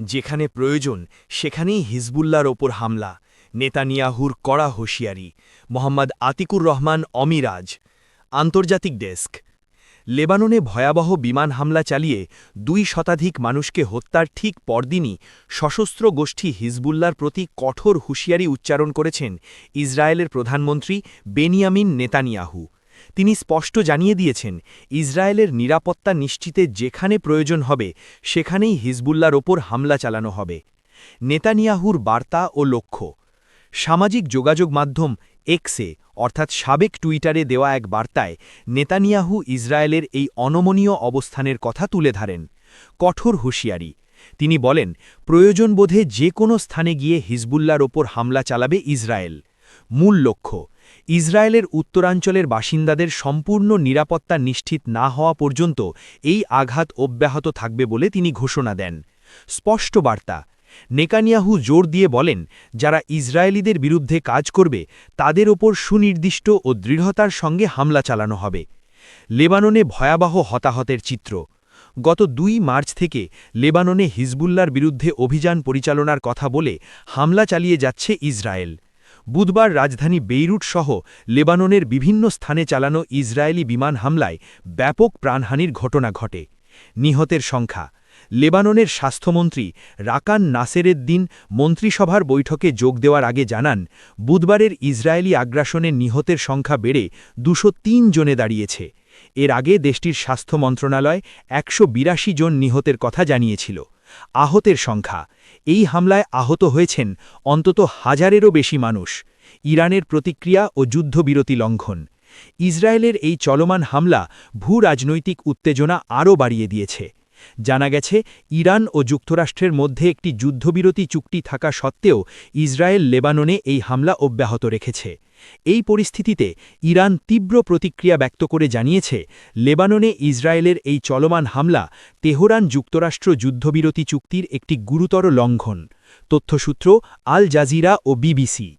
যেখানে প্রয়োজন সেখানেই হিজবুল্লাহর ওপর হামলা, নেতানিয়াহুর কড়া হুঁশিয়ারি। মোহাম্মদ আতিকুর রহমান অমিরাজ। আন্তর্জাতিক ডেস্ক। লেবাননে ভয়াবহ বিমান হামলা চালিয়ে ২ শতাধিক মানুষকে হত্যার ঠিক পরদিনই সশস্ত্র গোষ্ঠী হিজবুল্লাহর প্রতি কঠোর হুঁশিয়ারি উচ্চারণ করেছেন ইসরায়েলের প্রধানমন্ত্রী বেনিয়ামিন নেতানিয়াহু। তিনি স্পষ্ট জানিয়ে দিয়েছেন, ইসরায়েলের নিরাপত্তা নিশ্চিতে যেখানে প্রয়োজন হবে সেখানেই হিজবুল্লাহর ওপর হামলা চালানো হবে। নেতানিয়াহুর বার্তা ও লক্ষ্য। সামাজিক যোগাযোগ মাধ্যম এক্সে অর্থাৎ সাবেক টুইটারে দেওয়া এক বার্তায় নেতানিয়াহু ইসরায়েলের এই অনমনীয় অবস্থানের কথা তুলে ধরেন। কঠোর হুঁশিয়ারি। তিনি বলেন, প্রয়োজনবোধে যে কোনো স্থানে গিয়ে হিজবুল্লাহর ওপর হামলা চালাবে ইসরায়েল। মূল লক্ষ্য, ইসরায়েলের উত্তরাঞ্চলের বাসিন্দাদের সম্পূর্ণ নিরাপত্তা নিশ্চিত না হওয়া পর্যন্ত এই আঘাত অব্যাহত থাকবে বলে তিনি ঘোষণা দেন। স্পষ্ট বার্তা। নেতানিয়াহু জোর দিয়ে বলেন, যারা ইসরায়েলিদের বিরুদ্ধে কাজ করবে তাদের ওপর সুনির্দিষ্ট ও দৃঢ়তার সঙ্গে হামলা চালানো হবে। লেবাননে ভয়াবহ হতাহতের চিত্র। গত ২ মার্চ থেকে লেবাননে হিজবুল্লাহর বিরুদ্ধে অভিযান পরিচালনার কথা বলে হামলা চালিয়ে যাচ্ছে ইসরায়েল। বুধবার রাজধানী বেইরুট সহ লেবাননের বিভিন্ন স্থানে চালানো ইসরায়েলি বিমান হামলায় ব্যাপক প্রাণহানির ঘটনা ঘটে। নিহতের সংখ্যা। লেবাননের স্বাস্থ্যমন্ত্রী রাকান নাসেরেদ্দিন মন্ত্রিসভার বৈঠকে যোগ দেওয়ার আগে জানান, বুধবারের ইসরায়েলি আগ্রাসনে নিহতের সংখ্যা বেড়ে ২০৩ জনে দাঁড়িয়েছে। এর আগে দেশটির স্বাস্থ্য মন্ত্রণালয় ১৮২ জন নিহতের কথা জানিয়েছিল। আহতের সংখ্যা। এই হামলায় আহত হয়েছেন অন্তত ১,০০০-এরও বেশি মানুষ। ইরানের প্রতিক্রিয়া ও যুদ্ধবিরতি লঙ্ঘন। ইসরায়েলের এই চলমান হামলা ভূ-রাজনৈতিক উত্তেজনা আরও বাড়িয়ে দিয়েছে। জানা গেছে, ইরান ও যুক্তরাষ্ট্রের মধ্যে একটি যুদ্ধবিরতি চুক্তি থাকা সত্ত্বেও ইসরায়েল লেবাননে এই হামলা অব্যাহত রেখেছে। এই পরিস্থিতিতে ইরান তীব্র প্রতিক্রিয়া ব্যক্ত করে জানিয়েছে, লেবাননে ইসরায়েলের এই চলমান হামলা তেহরান যুক্তরাষ্ট্র যুদ্ধবিরতি চুক্তির একটি গুরুতর লঙ্ঘন। তথ্যসূত্র আল জাজিরা ও বিবিসি।